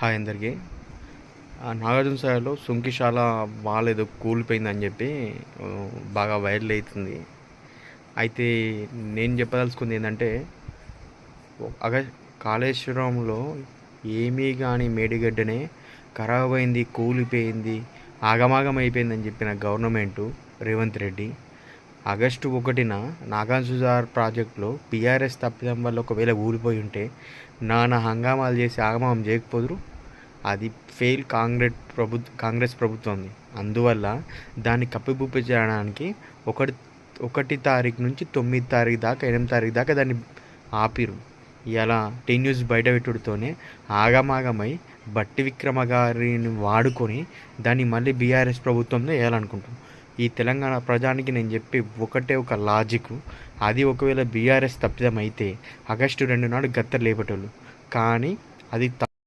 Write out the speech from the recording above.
Hi అందరికీ. నాగార్జునసాగర్‌లో Sunkishala wall ఏదో కూలిపోయిందని చెప్పి బాగా వైరల్ అవుతుంది. అయితే నేను చెప్పదలుచుకుంది ఏంటంటే, అగ కాళేశ్వరంలో ఏమీ కానీ మేడిగడ్డనే ఖరాబ్ అయింది, కూలిపోయింది, ఆగమాగం అయిపోయిందని చెప్పిన గవర్నమెంటు రేవంత్ రెడ్డి ఆగస్టు 1న నాగార్జునసాగర్ ప్రాజెక్టులో బీఆర్ఎస్ తప్పిదం వల్ల ఒకవేళ కూలిపోయి ఉంటే నానా హంగామాలు చేసి ఆగమాగం చేయకపోదురు. అది ఫెయిల్ కాంగ్రెస్ ప్రభుత్వంది. అందువల్ల దాన్ని కప్పిపుప్పి చేయడానికి ఒకటి తారీఖు నుంచి 9 తారీఖు దాకా 8 తారీఖు దాకా దాన్ని ఆపిరు. ఇలా న్యూస్ బయట పెట్టుడుతోనే ఆగమాగమై బట్టి విక్రమ గారిని వాడుకొని దాన్ని మళ్ళీ బీఆర్ఎస్ ప్రభుత్వంలో వేయాలనుకుంటాం. ఈ తెలంగాణ ప్రజానికి నేను చెప్పి ఒకటే ఒక లాజిక్, అది ఒకవేళ బీఆర్ఎస్ తప్పిదం అయితే ఆగస్టు 2 నాడు గత్తర్ లేపేటోళ్ళు. కానీ అది